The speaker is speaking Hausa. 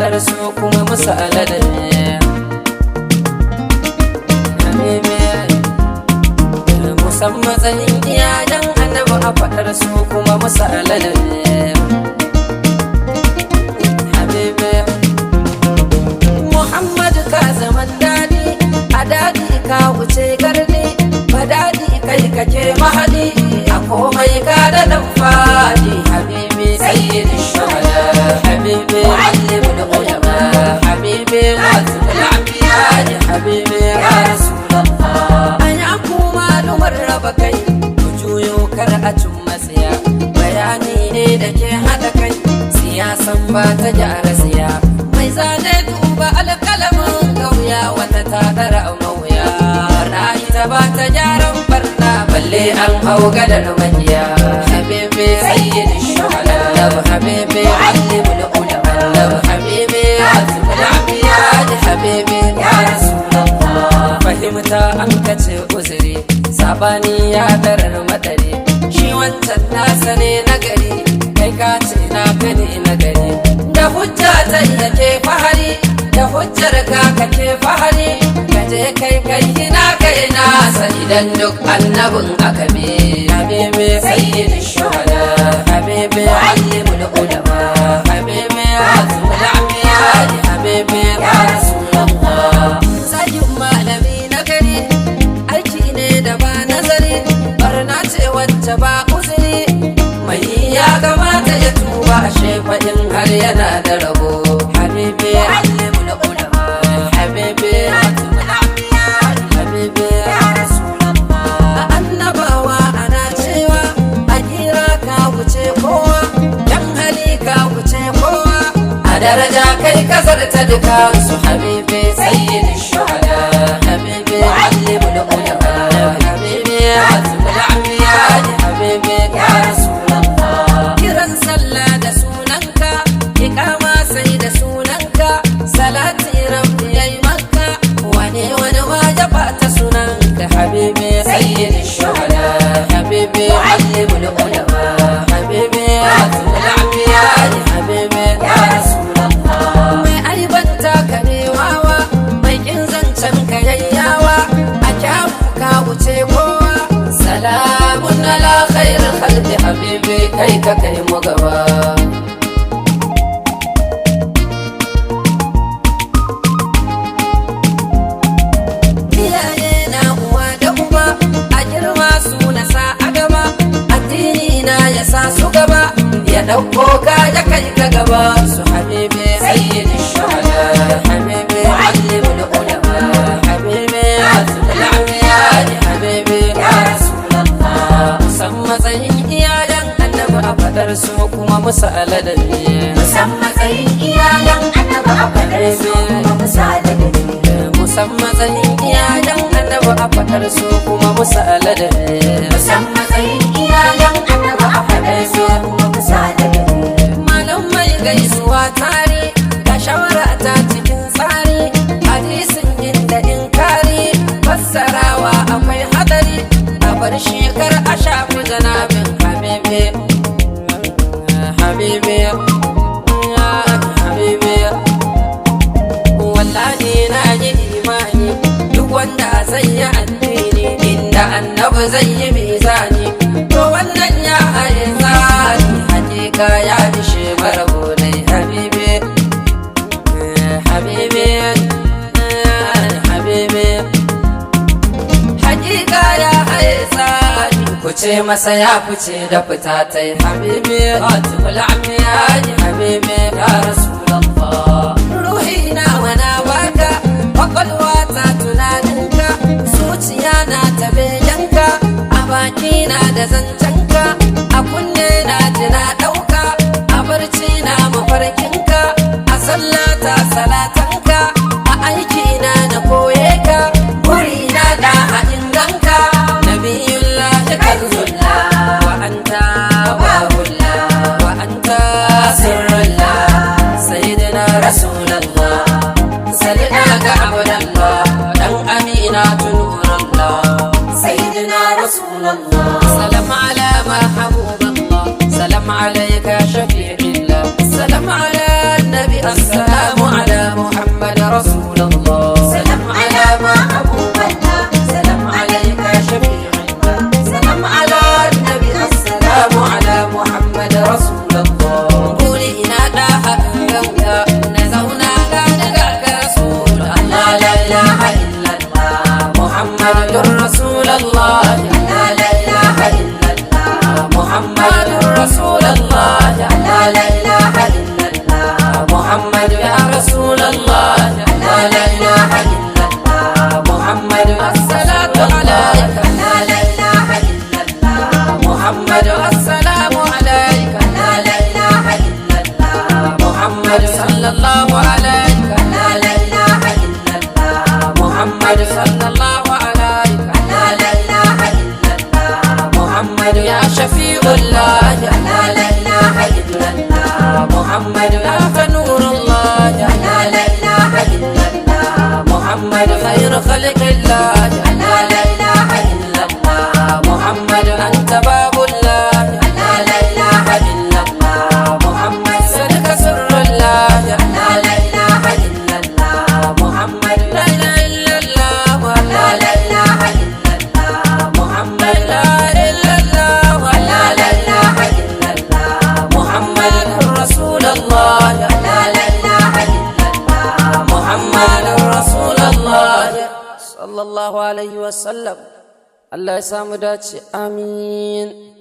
faɗar su kuma musu alade. Musamman matsayin iyayen annabi a faɗar su kuma musu alade. Habibi Muhammadu ka zaman daɗi, a daɗi ka wuce gardi, ba daɗi kai kake mahadi, a komai ka da ɗan faɗi. Habibi sayyidi shuhada, habibi muallimul ulama, habibi khatibul anbiya, habibi ya rasulullah. Anya ku malumar raba kai, ku juyo kar a cin matsaya, bayani ne da ke haɗa kai, siyasan ba ta gyara siya. Mai zane duba alƙalamin ƙauya, wata ta ɗara mawuya, ra'ayi ta ba ta gyaran barna, balle an hau gadar makiya. Habibi sayyidi shuhada, habibi allimul ulama, habibi khatibul anbiya, habibi ya rasulullah. Fahimta an kace uzuri, sabani ya darar madari, shi wancan nasa ne nagari, kai ka ce na gani nagari. Da hujja ta yake fahari, da hujjar ka kake fahari, kaje kai hina kai nasa idan duk annabin aka bi. Habibi sayyidi shuhada, habibi allimul ulama, habibi khatibul anbiya, habibi ya rasulullah. Sayyid malami na gari, aiki ne da ba nazari, barna ce wacce ba uzuri, mai ya kamata ya tuba, ashe faɗin har yana da rabo. Habibi allimul ulama, habibi khatibul anbiya, habibi ya rasulullah. Annabawa ana cewa a kira ka wuce kowa, dan hali ka wuce kowa, a daraja kai kasar ta duka su. Habibi sayyidi shuhada, habibi allimul ulama, habibi khatibul anbiya, habibi ya rasulullah. Kiran sallah da sunanka, iqama sai da sunanka, salati rabbi yayi makka, wani ma ya bata sunanka. Habibi sayyidi shuhada, habibi allimul ulama, habibi khatibul anbiya, habibi ya rasulullah. Mai aibanta ka ne wawa, mai kin zancen ka yayyawa, a kyawu ka wuce kowa. Salamun ala khairil khalqi, habibi kai ka kai mu gaba. Iyaye na uwa da uba, a girma su na sa a gaba, addini na ya sa su gaba, ya ɗauko ka ya kai ka gaba su. Habibi sayyidi shuhada, habibi allimul ulama, habibi khatibul anbiya, habibi ya rasulullah. Musan matsayin iyayen annabi a faɗar su kuma musu aladabi. Musan matsayin iyayen annabi a faɗar su kuma musu aladabi. Musan matsayin iyayen annabi a faɗar su kuma musu aladabi. Musan matsayin iyayen annabi a faɗar su kuma musu aladabi. Malam mai gaisuwa tare, ga shawara ta cikin tsari, hadisin inda inkari, fassarawa akwai hadari, a bar shekar a shafi janabin. Habibi habibi habibi, wallahi na yi imani, duk wanda zai yi addini inda annabi zai yi mizani, to wannan ya haye tsari, hakika ya ishe marabo dai. Habibi habibi habibi, hakika ya haye tsari, ku ce masa ya fice da fita ta yi. Habibi khatibul anbiya, habibi ya rasulullah. Ruhi na wana baka, kwakwalwa ta tunaninka, zuciya na ta beyanka, a baki na da zancenka, a kunne na ji na ɗauka, a barci na mafarkinka, a sallata salatanka, a aiki na na koye ka, guri na da haɗin ganka. Nabiyullahi kanzullah, wa anta babullah, wa anta sirrullah. sallallahu alayka la ilaha illallah Muhammad sallallahu alayka la ilaha illallah Muhammad ya shafi'ullah la ilaha illallah Muhammad anta nurullah la ilaha illallah Muhammad khayr khalqillah la ilaha illallah Muhammad anta babullah la ilaha illallah Muhammad sadaka sirrullah la ilaha illallah Muhammad la ilaha illallah la ilaha illallah Muhammad la ilaha illallah la ilaha illallah Muhammad rasulullah la ilaha illallah Muhammad rasulullah sallallahu alaihi wasallam Allah ya samu dace amin